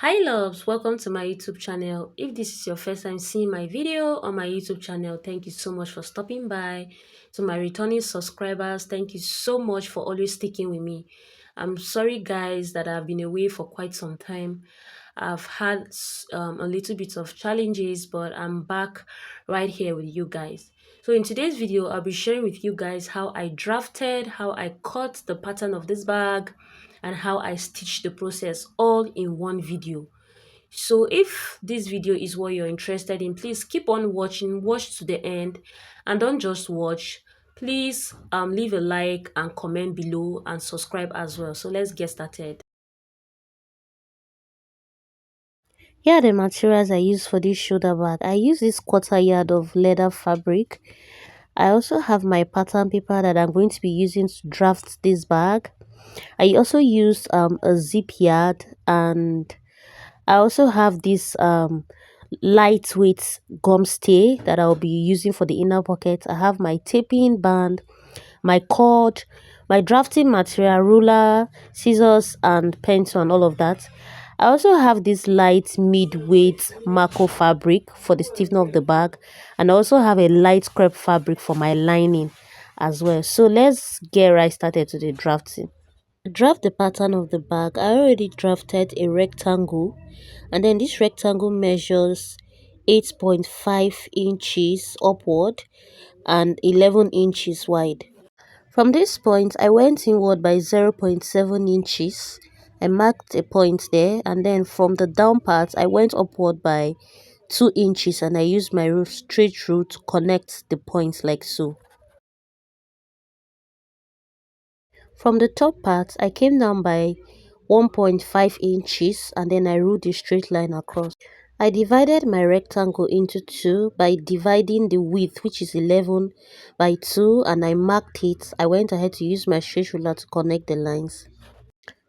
Hi loves, welcome to my YouTube channel. If this is your first time seeing my video on my YouTube channel, thank you so much for stopping by. To my returning subscribers, thank you so much for always sticking with me. I'm sorry guys that I've been away for quite some time. I've had a little bit of challenges, but I'm back right here with you guys. So in today's video, I'll be sharing with you guys how I drafted, how I cut the pattern of this bag, and how I stitched the process all in one video. So if this video is what you're interested in, please keep on watching, watch to the end, and don't just watch. Please leave a like and comment below and subscribe as well. So let's get started. Here are the materials I use for this shoulder bag. I use this quarter yard of leather fabric. I also have my pattern paper that I'm going to be using to draft this bag. I also used a zip yard, and I also have this lightweight gum stay that I'll be using for the inner pocket. I have my taping band, my cord, my drafting material, ruler, scissors, and pencil, and all of that. I also have this light mid-weight Marco fabric for the stiffening of the bag, and I also have a light crepe fabric for my lining as well. So let's get right started to the drafting. To draft the pattern of the bag, I already drafted a rectangle, and then this rectangle measures 8.5 inches upward and 11 inches wide. From this point, I went inward by 0.7 inches. I marked a point there, and then from the down part, I went upward by 2 inches, and I used my straight rule to connect the points like so. From the top part, I came down by 1.5 inches, and then I ruled a straight line across. I divided my rectangle into two by dividing the width, which is 11 by 2, and I marked it. I went ahead to use my straight ruler to connect the lines.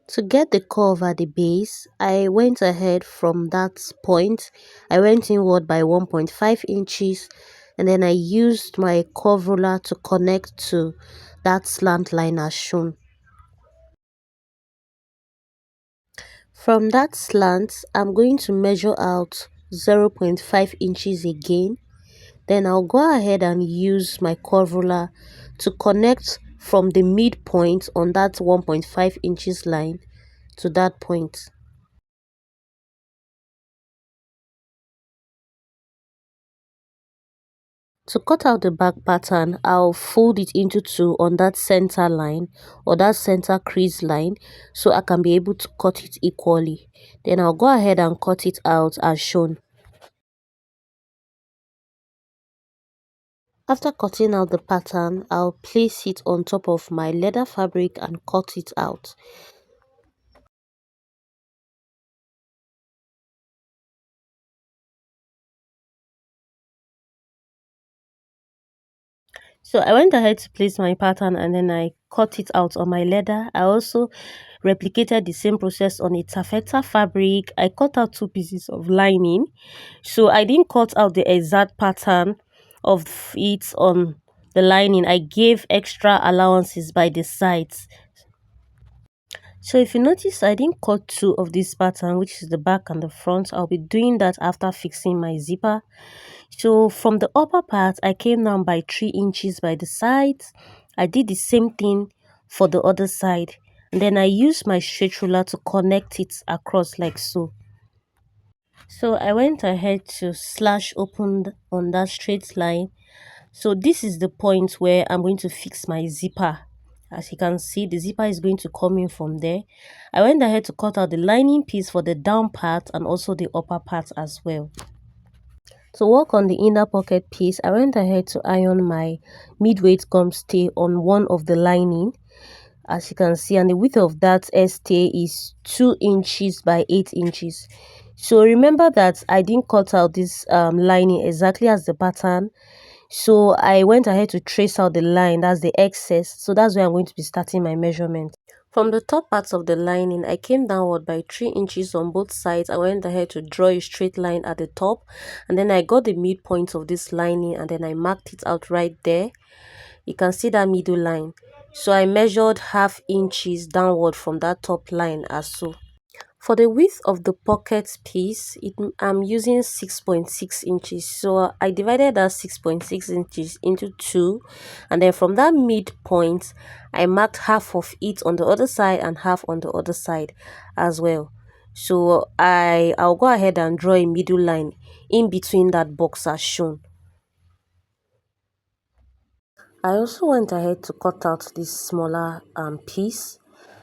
To get the curve at the base, I went ahead from that point. I went inward by 1.5 inches, and then I used my curve ruler to connect to that slant line as shown. From that slant, I'm going to measure out 0.5 inches again. Then I'll go ahead and use my curve ruler to connect from the midpoint on that 1.5 inches line to that point. To cut out the back pattern, I'll fold it into two on that center line or that center crease line so I can be able to cut it equally. Then I'll go ahead and cut it out as shown. After cutting out the pattern, I'll place it on top of my leather fabric and cut it out. So I went ahead to place my pattern, and then I cut it out on my leather. I also replicated the same process on a taffeta fabric. I cut out two pieces of lining. So I didn't cut out the exact pattern of it on the lining. I gave extra allowances by the sides. So if you notice, I didn't cut two of this pattern, which is the back and the front. I'll be doing that after fixing my zipper. So from the upper part, I came down by 3 inches by the sides. I did the same thing for the other side. And then I used my straight ruler to connect it across like so. So I went ahead to slash open on that straight line. So this is the point where I'm going to fix my zipper. As you can see, the zipper is going to come in from there. I went ahead to cut out the lining piece for the down part and also the upper part as well. To work on the inner pocket piece, I went ahead to iron my mid-weight gum stay on one of the lining, as you can see, and the width of that stay is 2 inches by 8 inches. So remember that I didn't cut out this lining exactly as the pattern, so I went ahead to trace out the line, that's the excess. So that's where I'm going to be starting my measurement. From the top parts of the lining, I came downward by 3 inches on both sides. I went ahead to draw a straight line at the top, and then I got the midpoint of this lining, and then I marked it out right there. You can see that middle line. So I measured half inches downward from that top line as so. For the width of the pocket piece, I'm using 6.6 inches. So I divided that 6.6 inches into two, and then from that midpoint, I marked half of it on the other side and half on the other side as well. So I'll go ahead and draw a middle line in between that box as shown. I also went ahead to cut out this smaller piece.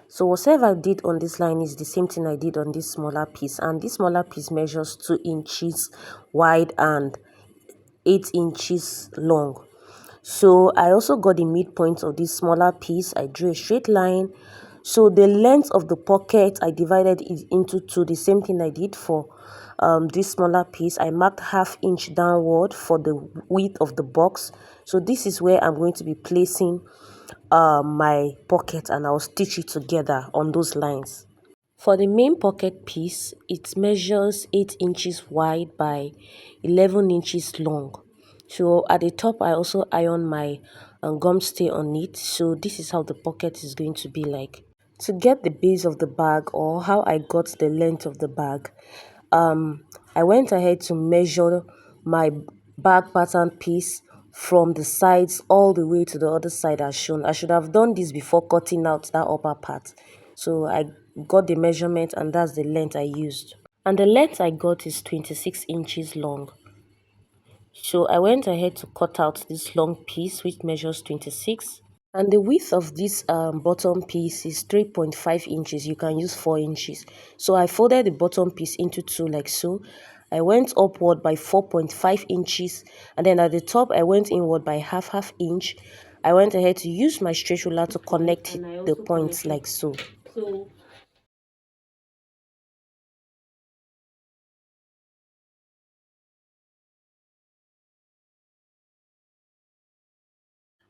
So whatever I did on this line is the same thing I did on this smaller piece, and this smaller piece measures 2 inches wide and 8 inches long. So I also got the midpoint of this smaller piece. I drew a straight line. So the length of the pocket, I divided it into two, the same thing I did for this smaller piece. I marked half inch downward for the width of the box. So this is where I'm going to be placing my pocket, and I'll stitch it together on those lines. For the main pocket piece, it measures 8 inches wide by 11 inches long. So at the top, I also iron my gum stay on it. So this is how the pocket is going to be like. To get the base of the bag, or how I got the length of the bag, um, I went ahead to measure my bag pattern piece from the sides all the way to the other side as shown. I should have done this before cutting out that upper part. So I got the measurement, and that's the length I used. And the length I got is 26 inches long. So I went ahead to cut out this long piece which measures 26. And the width of this bottom piece is 3.5 inches. You can use 4 inches. So I folded the bottom piece into two like so. I went upward by 4.5 inches, and then at the top I went inward by half inch. I went ahead to use my straight ruler to connect the points like so.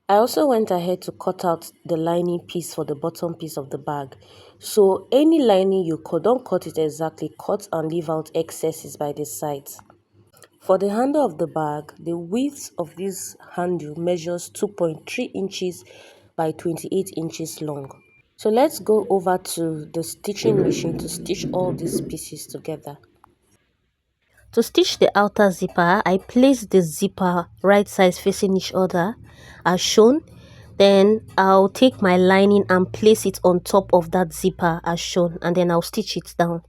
I also went ahead to cut out the lining piece for the bottom piece of the bag. So any lining you cut, don't cut it exactly, cut and leave out excesses by the sides. For the handle of the bag, the width of this handle measures 2.3 inches by 28 inches long. So let's go over to the stitching machine to stitch all these pieces together. To stitch the outer zipper, I place the zipper right sides facing each other as shown. Then I'll take my lining and place it on top of that zipper as shown, and then I'll stitch it down.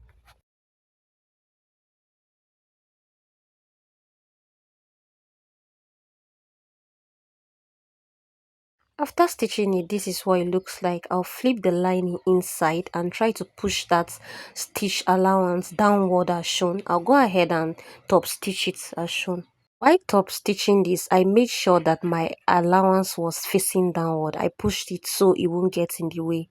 After stitching it, this is what it looks like. I'll flip the lining inside and try to push that stitch allowance downward as shown. I'll go ahead and top stitch it as shown. While top stitching this, I made sure that my allowance was facing downward. I pushed it so it won't get in the way.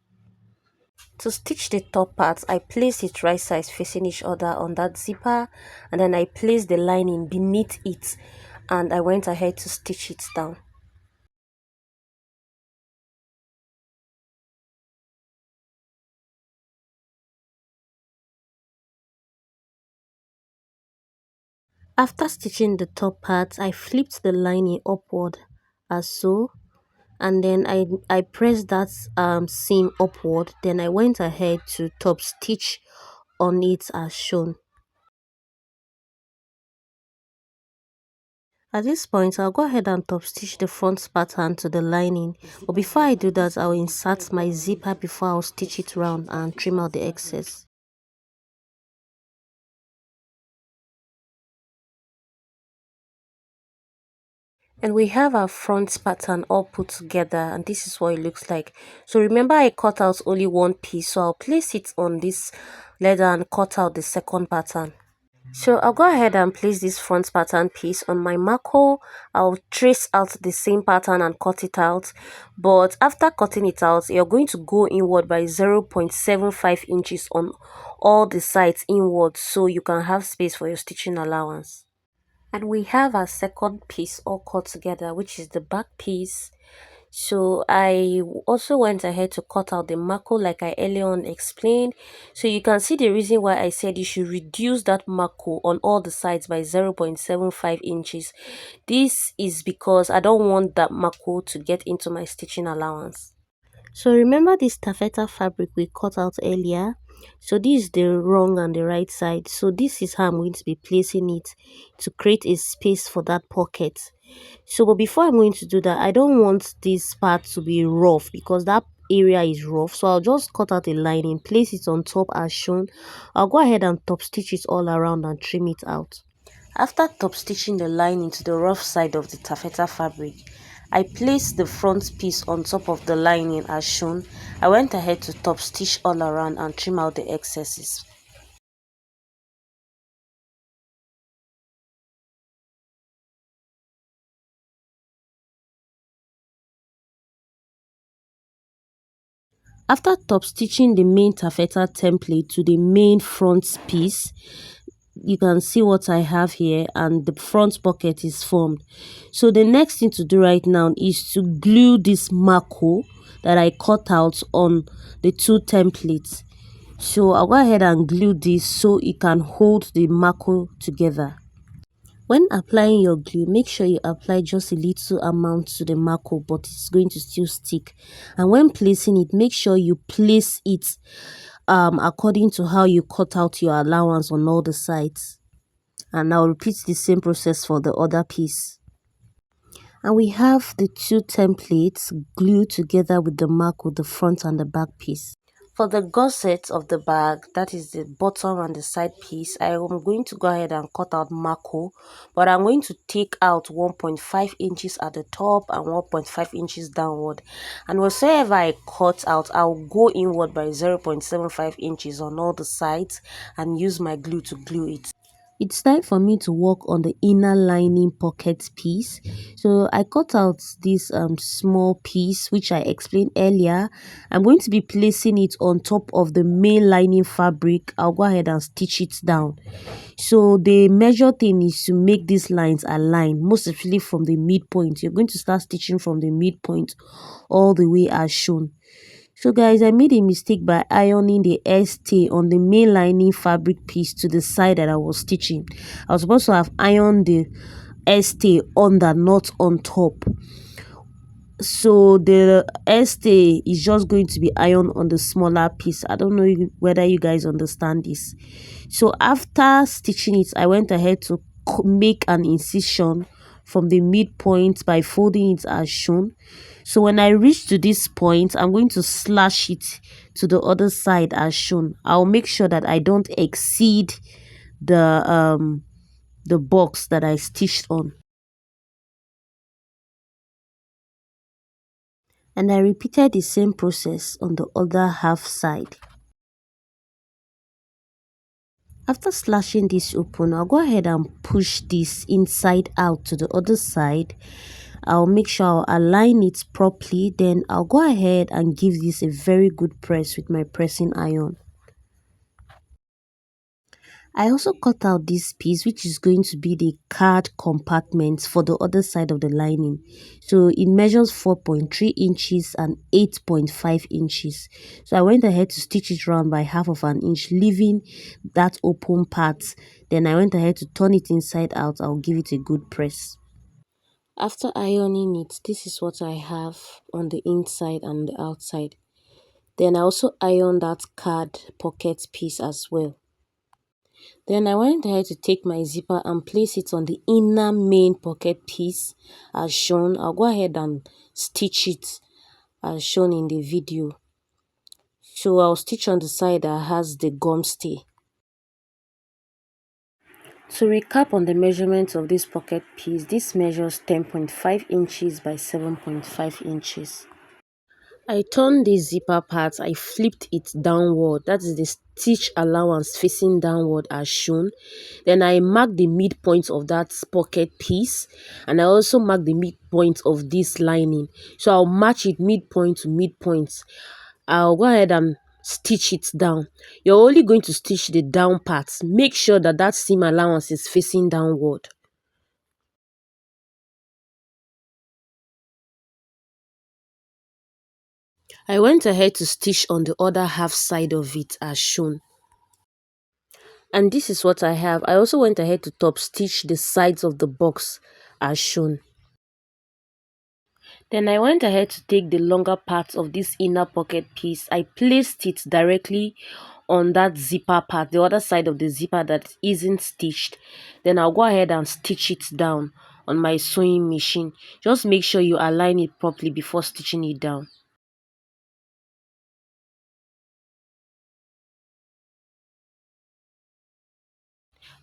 To stitch the top part, I placed it right sides facing each other on that zipper, and then I placed the lining beneath it, and I went ahead to stitch it down. After stitching the top part, I flipped the lining upward as so, and then I pressed that seam upward. Then I went ahead to top stitch on it as shown. At this point, I'll go ahead and top stitch the front pattern to the lining, but before I do that, I'll insert my zipper before I'll stitch it round and trim out the excess. And we have our front pattern all put together, and this is what it looks like. So remember, I cut out only one piece, so I'll place it on this leather and cut out the second pattern. So I'll go ahead and place this front pattern piece on my marker. I'll trace out the same pattern and cut it out, but after cutting it out, you're going to go inward by 0.75 inches on all the sides inward, so you can have space for your stitching allowance. And we have our second piece all cut together, which is the back piece. So I also went ahead to cut out the marker like I earlier on explained. So you can see the reason why I said you should reduce that marker on all the sides by 0.75 inches. This is because I don't want that marker to get into my stitching allowance. So remember this taffeta fabric we cut out earlier? So this is the wrong and the right side. So this is how I'm going to be placing it to create a space for that pocket. So but before I'm going to do that, I don't want this part to be rough because that area is rough. So I'll just cut out a lining, place it on top as shown. I'll go ahead and top stitch it all around and trim it out. After top stitching the lining to the rough side of the taffeta fabric, I placed the front piece on top of the lining as shown. I went ahead to top stitch all around and trim out the excesses. After top stitching the main taffeta template to the main front piece, you can see what I have here, and the front pocket is formed. So the next thing to do right now is to glue this marco that I cut out on the two templates. So I'll go ahead and glue this so it can hold the marco together. When applying your glue, make sure you apply just a little amount to the marco, but it's going to still stick. And when placing it, make sure you place it according to how you cut out your allowance on all the sides. And I'll repeat the same process for the other piece. And we have the two templates glued together with the marco, the front and the back piece. For the gusset of the bag, that is the bottom and the side piece, I am going to go ahead and cut out marco, but I'm going to take out 1.5 inches at the top and 1.5 inches downward. And whatsoever I cut out, I'll go inward by 0.75 inches on all the sides and use my glue to glue it. It's time for me to work on the inner lining pocket piece. So I cut out this small piece which I explained earlier. I'm going to be placing it on top of the main lining fabric. I'll go ahead and stitch it down. So the measure thing is to make these lines align, most especially from the midpoint. You're going to start stitching from the midpoint all the way as shown. So guys, I made a mistake by ironing the stay on the main lining fabric piece to the side that I was stitching. I was supposed to have ironed the stay under, not on top. So the stay is just going to be ironed on the smaller piece. I don't know whether you guys understand this. So after stitching it, I went ahead to make an incision from the midpoint by folding it as shown. So when I reach to this point, I'm going to slash it to the other side as shown. I'll make sure that I don't exceed the box that I stitched on. And I repeated the same process on the other half side. After slashing this open, I'll go ahead and push this inside out to the other side. I'll make sure I'll align it properly. Then I'll go ahead and give this a very good press with my pressing iron. I also cut out this piece which is going to be the card compartment for the other side of the lining. So it measures 4.3 inches and 8.5 inches. So I went ahead to stitch it round by half of an inch, leaving that open part. Then I went ahead to turn it inside out. I'll give it a good press. After ironing it, this is what I have on the inside and the outside. Then I also ironed that card pocket piece as well. Then I went ahead to take my zipper and place it on the inner main pocket piece as shown. I'll go ahead and stitch it as shown in the video. So I'll stitch on the side that has the gum stay. To recap on the measurements of this pocket piece, this measures 10.5 inches by 7.5 inches. I turned the zipper part, I flipped it downward, that is the stitch allowance facing downward as shown. Then I marked the midpoint of that pocket piece, and I also marked the midpoint of this lining. So I'll match it midpoint to midpoint. I'll go ahead and stitch it down. You're only going to stitch the down part. Make sure that that seam allowance is facing downward. I went ahead to stitch on the other half side of it as shown. And this is what I have. I also went ahead to top stitch the sides of the box as shown. Then I went ahead to take the longer part of this inner pocket piece. I placed it directly on that zipper part, the other side of the zipper that isn't stitched, then I'll go ahead and stitch it down on my sewing machine. Just make sure you align it properly before stitching it down.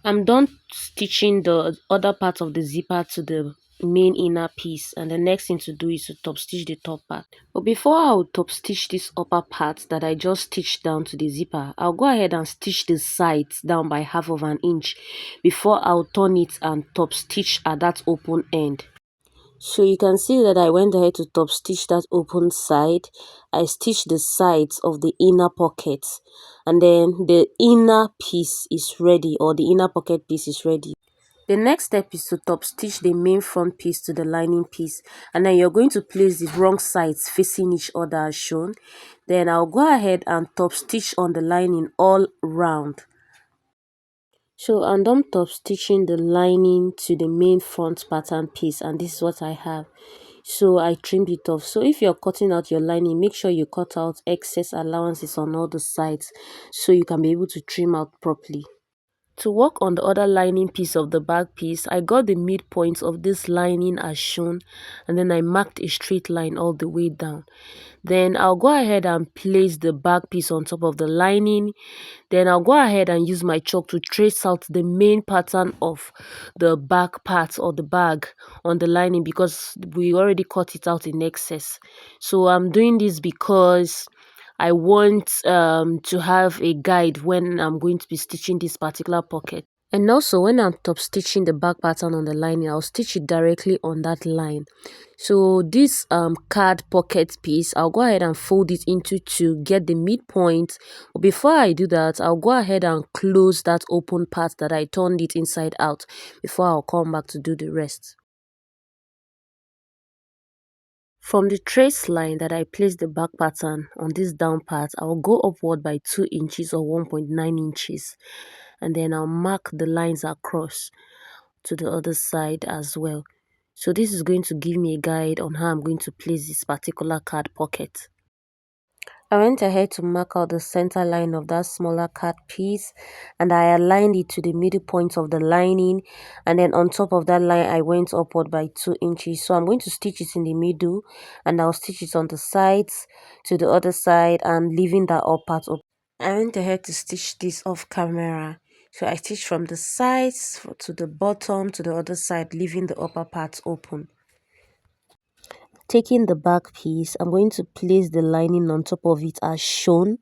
I'm done stitching the other part of the zipper to the main inner piece, and the next thing to do is to top stitch the top part. But before I'll top stitch this upper part that I just stitched down to the zipper, I'll go ahead and stitch the sides down by half of an inch before I'll turn it and top stitch at that open end. So you can see that I went ahead to top stitch that open side. I stitched the sides of the inner pocket, and then the inner piece is ready, or the inner pocket piece is ready. The next step is to top stitch the main front piece to the lining piece, and then you're going to place the wrong sides facing each other as shown. Then I'll go ahead and top stitch on the lining all round. So I'm done top stitching the lining to the main front pattern piece, and this is what I have. So I trimmed it off. So if you're cutting out your lining, make sure you cut out excess allowances on all the sides so you can be able to trim out properly. To work on the other lining piece of the back piece, I got the midpoint of this lining as shown, and then I marked a straight line all the way down. Then I'll go ahead and place the back piece on top of the lining. Then I'll go ahead and use my chalk to trace out the main pattern of the back part or the bag on the lining, because we already cut it out in excess. So I'm doing this because I want to have a guide when I'm going to be stitching this particular pocket. And also when I'm top stitching the back pattern on the lining, I'll stitch it directly on that line. So this card pocket piece, I'll go ahead and fold it into two, get the midpoint. But before I do that, I'll go ahead and close that open part that I turned it inside out before I'll come back to do the rest. From the trace line that I placed the back pattern on this down part, I'll go upward by 2 inches or 1.9 inches, and then I'll mark the lines across to the other side as well. So this is going to give me a guide on how I'm going to place this particular card pocket. I went ahead to mark out the center line of that smaller card piece, and I aligned it to the middle point of the lining, and then on top of that line I went upward by 2 inches. So I'm going to stitch it in the middle, and I'll stitch it on the sides to the other side and leaving that up part up. I went ahead to stitch this off camera. So I stitched from the sides to the bottom to the other side, leaving the upper part open. Taking the back piece, I'm going to place the lining on top of it as shown.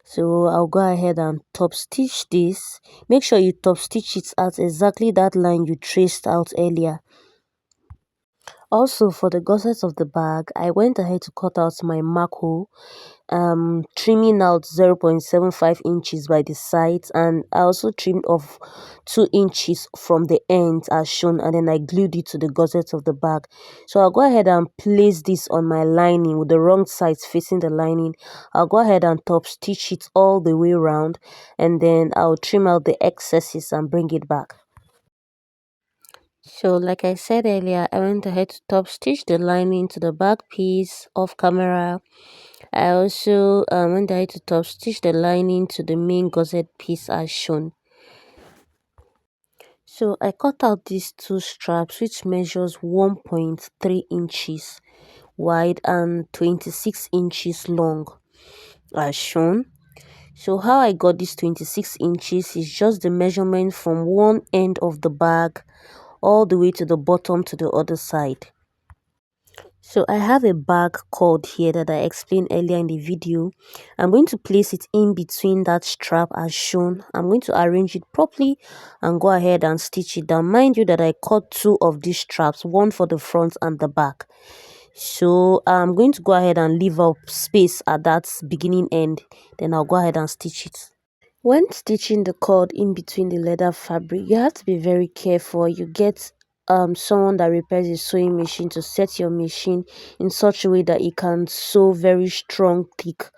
So I'll go ahead and top stitch this. Make sure you top stitch it at exactly that line you traced out earlier. Also, for the gussets of the bag, I went ahead to cut out my mark hole, trimming out 0.75 inches by the sides, and I also trimmed off 2 inches from the end as shown, and then I glued it to the gussets of the bag. So I'll go ahead and place this on my lining with the wrong sides facing the lining. I'll go ahead and top stitch it all the way around, and then I'll trim out the excesses and bring it back. So like I said earlier, I went ahead to top stitch the lining to the back piece off camera. I also went ahead to top stitch the lining to the main gusset piece as shown. So I cut out these two straps, which measures 1.3 inches wide and 26 inches long as shown. So how I got this 26 inches is just the measurement from one end of the bag all the way to the bottom to the other side. So I have a bag cord here that I explained earlier in the video. I'm going to place it in between that strap as shown. I'm going to arrange it properly and go ahead and stitch it down. Mind you that I cut two of these straps, one for the front and the back. So I'm going to go ahead and leave up space at that beginning end. Then I'll go ahead and stitch it. When stitching the cord in between the leather fabric, you have to be very careful. You get someone that repairs a sewing machine to set your machine in such a way that it can sew very strong, thick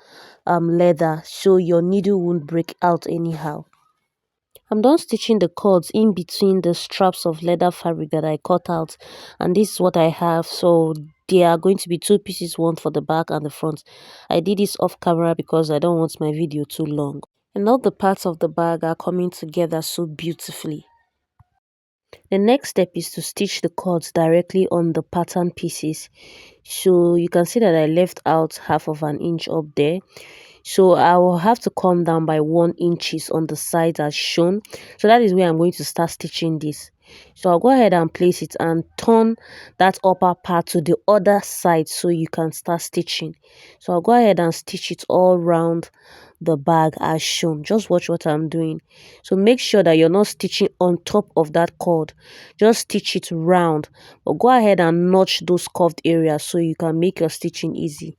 leather, so your needle won't break out anyhow. I'm done stitching the cords in between the straps of leather fabric that I cut out, and this is what I have. So there are going to be two pieces, one for the back and the front. I did this off camera because I don't want my video too long. And all the parts of the bag are coming together so beautifully. The next step is to stitch the cords directly on the pattern pieces. So you can see that I left out half of an inch up there. So I will have to come down by 1 inches on the sides as shown. So that is where I'm going to start stitching this. So I'll go ahead and place it and turn that upper part to the other side so you can start stitching. So I'll go ahead and stitch it all round the bag as shown. Just watch what I'm doing. So make sure that you're not stitching on top of that cord. Just stitch it round, but go ahead and notch those curved areas so you can make your stitching easy.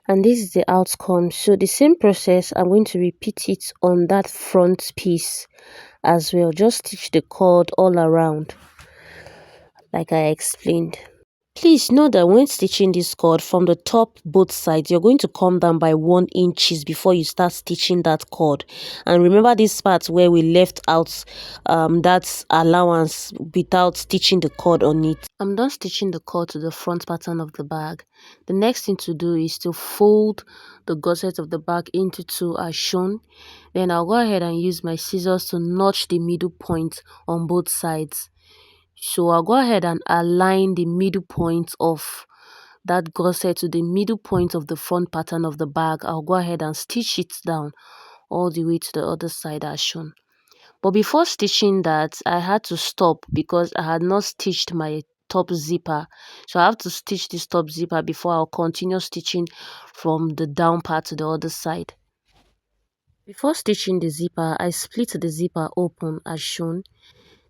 And this is the outcome. So the same process, I'm going to repeat it on that front piece as well. Just stitch the cord all around like I explained. Please note that when stitching this cord from the top both sides, you're going to come down by 1 inches before you start stitching that cord. And remember this part where we left out that allowance without stitching the cord on it. I'm done stitching the cord to the front pattern of the bag. The next thing to do is to fold the gusset of the bag into two as shown. Then I'll go ahead and use my scissors to notch the middle point on both sides. So I'll go ahead and align the middle point of that gusset to the middle point of the front pattern of the bag. I'll go ahead and stitch it down all the way to the other side as shown. But before stitching that, I had to stop because I had not stitched my top zipper. So I have to stitch this top zipper before I'll continue stitching from the down part to the other side. Before stitching the zipper, I split the zipper open as shown.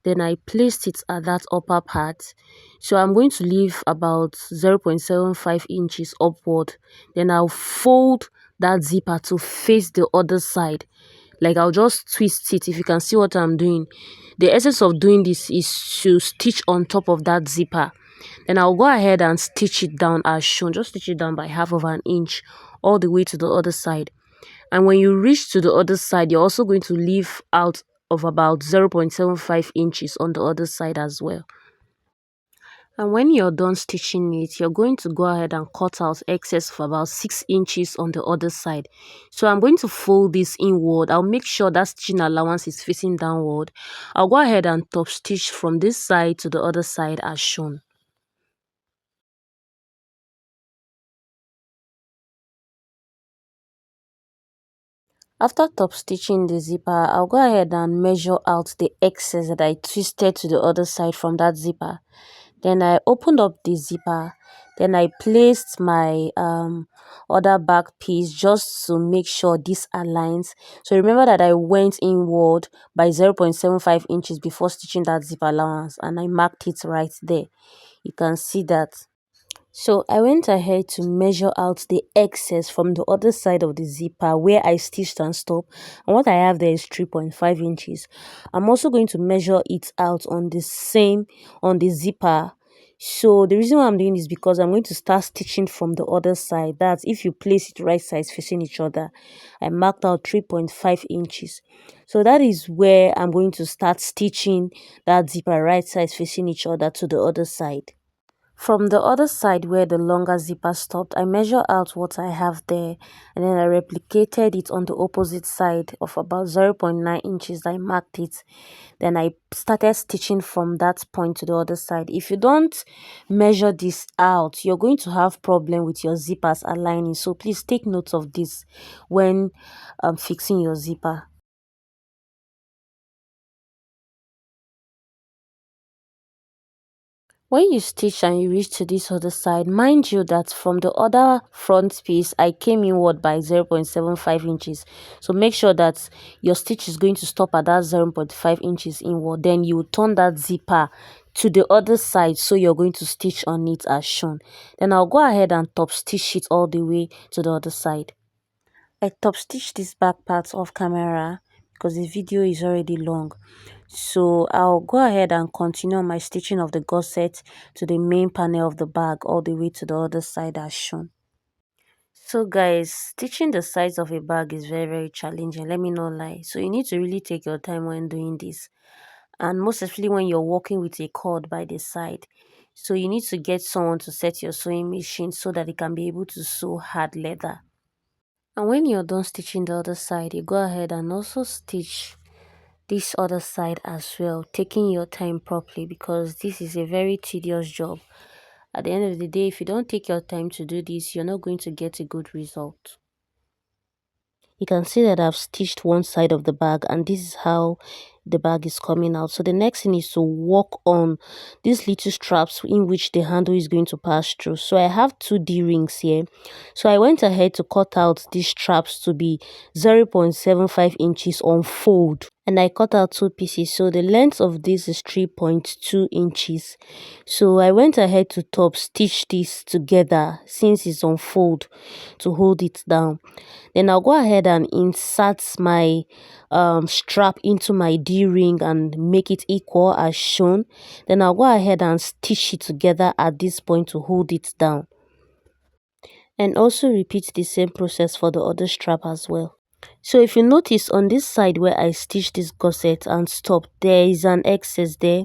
Then I placed it at that upper part. So I'm going to leave about 0.75 inches upward. Then I'll fold that zipper to face the other side. Like I'll just twist it if you can see what I'm doing. The essence of doing this is to stitch on top of that zipper. Then I'll go ahead and stitch it down as shown. Just stitch it down by half of an inch all the way to the other side. And when you reach to the other side, you're also going to leave out of about 0.75 inches on the other side as well. And when you're done stitching it, you're going to go ahead and cut out excess of about 6 inches on the other side. So I'm going to fold this inward. I'll make sure that stitching allowance is facing downward. I'll go ahead and top stitch from this side to the other side as shown. After top stitching the zipper, I'll go ahead and measure out the excess that I twisted to the other side from that zipper. Then I opened up the zipper. Then I placed my other back piece just to make sure this aligns. So remember that I went inward by 0.75 inches before stitching that zip allowance, and I marked it right there. You can see that. So I went ahead to measure out the excess from the other side of the zipper where I stitched and stopped. And what I have there is 3.5 inches. I'm also going to measure it out on the zipper. So the reason why I'm doing this is because I'm going to start stitching from the other side. That's if you place it right sides facing each other. I marked out 3.5 inches. So that is where I'm going to start stitching that zipper right sides facing each other to the other side. From the other side where the longer zipper stopped, I measure out what I have there, and then I replicated it on the opposite side of about 0.9 inches. I marked it. Then I started stitching from that point to the other side. If you don't measure this out, you're going to have problem with your zippers aligning. So please take note of this when fixing your zipper. When you stitch and you reach to this other side, mind you that from the other front piece, I came inward by 0.75 inches. So make sure that your stitch is going to stop at that 0.5 inches inward. Then you turn that zipper to the other side, so you're going to stitch on it as shown. Then I'll go ahead and top stitch it all the way to the other side. I top stitched this back part off camera because the video is already long. So I'll go ahead and continue my stitching of the gusset to the main panel of the bag all the way to the other side as shown. So guys, stitching the sides of a bag is very very challenging, let me not lie. So you need to really take your time when doing this, and most especially when you're working with a cord by the side. So you need to get someone to set your sewing machine so that it can be able to sew hard leather. And when you're done stitching the other side, you go ahead and also stitch this other side as well, taking your time properly, because this is a very tedious job. At the end of the day, if you don't take your time to do this, you're not going to get a good result. You can see that I've stitched one side of the bag, and this is how the bag is coming out. So the next thing is to work on these little straps in which the handle is going to pass through. So I have two D-rings here. So I went ahead to cut out these straps to be 0.75 inches on fold, and I cut out two pieces. So the length of this is 3.2 inches. So I went ahead to top stitch this together since it's on fold to hold it down. Then I'll go ahead and insert my strap into my D-ring and make it equal as shown. Then I'll go ahead and stitch it together at this point to hold it down. And also repeat the same process for the other strap as well. So if you notice on this side where I stitched this gusset and stopped, there is an excess there.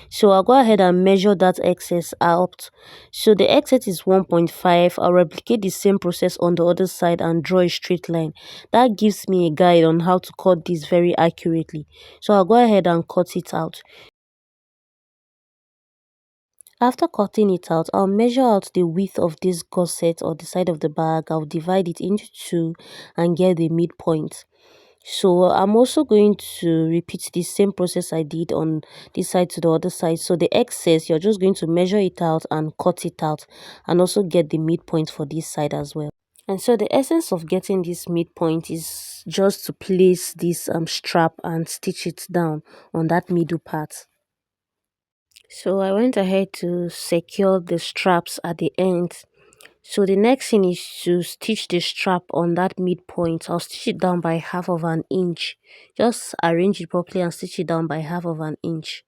So I'll go ahead and measure that excess out. So the excess is 1.5. I'll replicate the same process on the other side and draw a straight line. That gives me a guide on how to cut this very accurately. So I'll go ahead and cut it out. After cutting it out, I'll measure out the width of this gusset or the side of the bag. I'll divide it into two and get the midpoint. So I'm also going to repeat the same process I did on this side to the other side. So the excess, you're just going to measure it out and cut it out, and also get the midpoint for this side as well. And so the essence of getting this midpoint is just to place this strap and stitch it down on that middle part. So I went ahead to secure the straps at the end. So the next thing is to stitch the strap on that midpoint. I'll stitch it down by half of an inch. Just arrange it properly and stitch it down by half of an inch.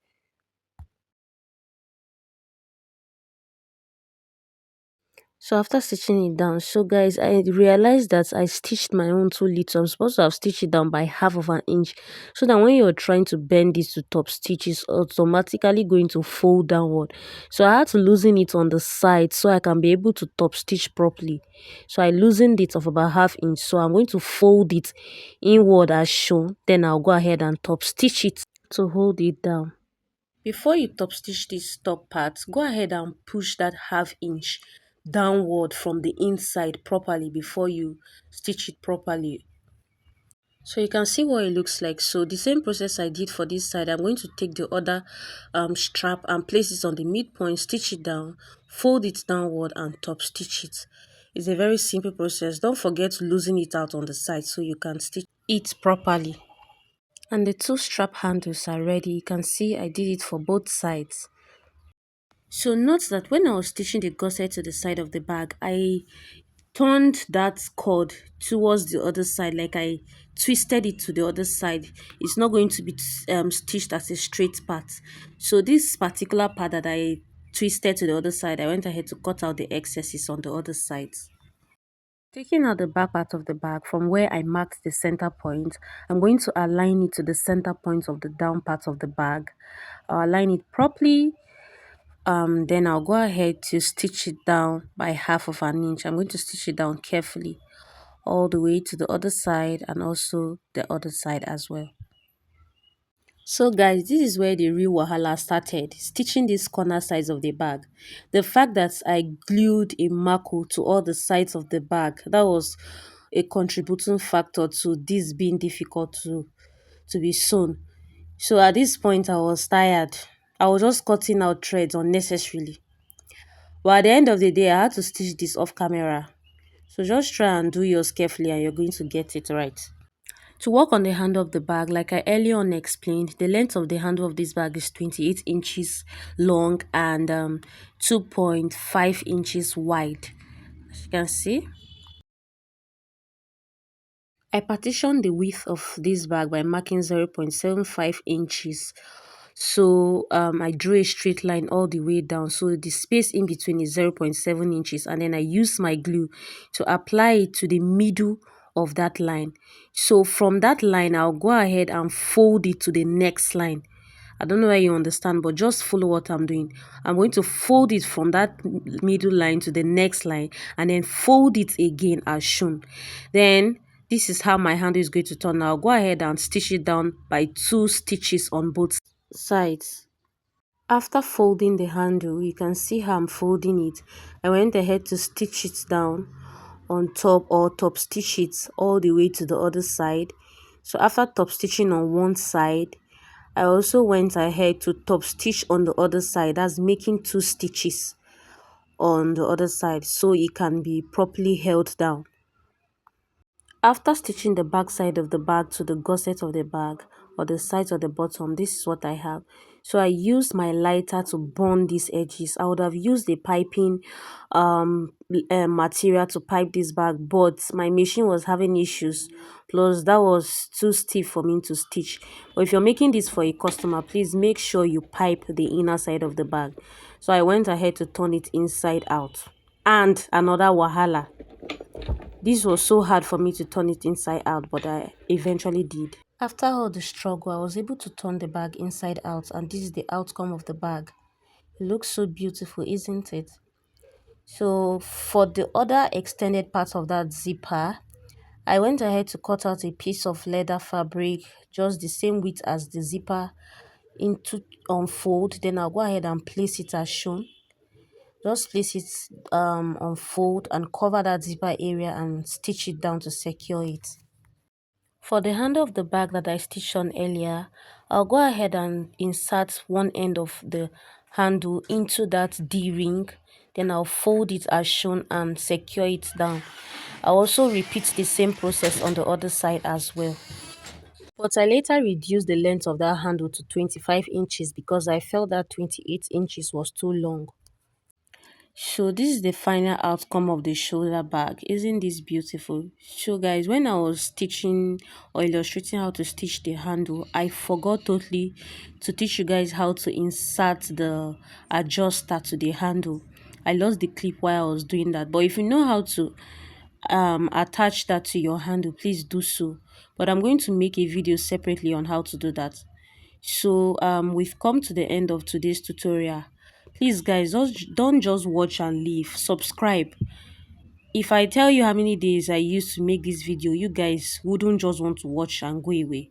So after stitching it down, so guys, I realized that I stitched my own too little. I'm supposed to have stitched it down by half of an inch, so that when you're trying to bend this to top stitch, it's automatically going to fold downward. So I had to loosen it on the side so I can be able to top stitch properly. So I loosened it of about half inch. So I'm going to fold it inward as shown. Then I'll go ahead and top stitch it to hold it down. Before you top stitch this top part, go ahead and push that half inch downward from the inside properly before you stitch it properly. So you can see what it looks like. So the same process I did for this side, I'm going to take the other strap and place it on the midpoint, stitch it down, fold it downward and top stitch it. It's a very simple process. Don't forget to loosen it out on the side so you can stitch it properly. And the two strap handles are ready. You can see I did it for both sides. So note that when I was stitching the gusset to the side of the bag, I turned that cord towards the other side, like I twisted it to the other side. It's not going to be stitched as a straight part. So this particular part that I twisted to the other side, I went ahead to cut out the excesses on the other sides. Taking out the back part of the bag from where I marked the center point, I'm going to align it to the center point of the down part of the bag. I'll align it properly. Then I'll go ahead to stitch it down by half of an inch. I'm going to stitch it down carefully all the way to the other side and also the other side as well. So guys, this is where the real wahala started, stitching these corner sides of the bag. The fact that I glued a marker to all the sides of the bag, that was a contributing factor to this being difficult to be sewn. So at this point I was tired. I was just cutting out threads unnecessarily. But at the end of the day, I had to stitch this off camera. So just try and do yours carefully and you're going to get it right. To work on the handle of the bag, like I earlier on explained, the length of the handle of this bag is 28 inches long and 2.5 inches wide. As you can see, I partitioned the width of this bag by marking 0.75 inches So I drew a straight line all the way down, so the space in between is 0.7 inches, and then I use my glue to apply it to the middle of that line. So from that line, I'll go ahead and fold it to the next line. I don't know why you understand, but just follow what I'm doing. I'm going to fold it from that middle line to the next line, and then fold it again as shown. Then this is how my handle is going to turn. I'll go ahead and stitch it down by 2 stitches on both sides. After folding the handle, you can see how I'm folding it. I went ahead to stitch it down on top, or top stitch it all the way to the other side. So after top stitching on one side, I also went ahead to top stitch on the other side. That's making 2 stitches on the other side so it can be properly held down. After stitching the back side of the bag to the gusset of the bag, or the sides of the bottom, this is what I have. So I used my lighter to burn these edges. I would have used the piping material to pipe this bag, but my machine was having issues, plus that was too stiff for me to stitch. But if you're making this for a customer, please make sure you pipe the inner side of the bag. So I went ahead to turn it inside out. And another wahala, this was so hard for me to turn it inside out, but I eventually did. After all the struggle, I was able to turn the bag inside out, and this is the outcome of the bag. It looks so beautiful, isn't it? So for the other extended part of that zipper, I went ahead to cut out a piece of leather fabric, just the same width as the zipper, into unfold. Then I'll go ahead and place it as shown. Just place it on fold and cover that zipper area and stitch it down to secure it. For the handle of the bag that I stitched on earlier, I'll go ahead and insert one end of the handle into that D-ring. Then I'll fold it as shown and secure it down. I'll also repeat the same process on the other side as well. But I later reduced the length of that handle to 25 inches because I felt that 28 inches was too long. So this is the final outcome of the shoulder bag. Isn't this beautiful? So guys, when I was stitching or illustrating how to stitch the handle, I forgot totally to teach you guys how to insert the adjuster to the handle. I lost the clip while I was doing that. But if you know how to attach that to your handle, please do so. But I'm going to make a video separately on how to do that. So we've come to the end of today's tutorial. Please guys, don't just watch and leave. Subscribe. If I tell you how many days I used to make this video, you guys wouldn't just want to watch and go away.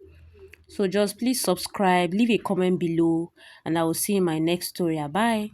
So just please subscribe, leave a comment below, and I will see you in my next tutorial. Bye.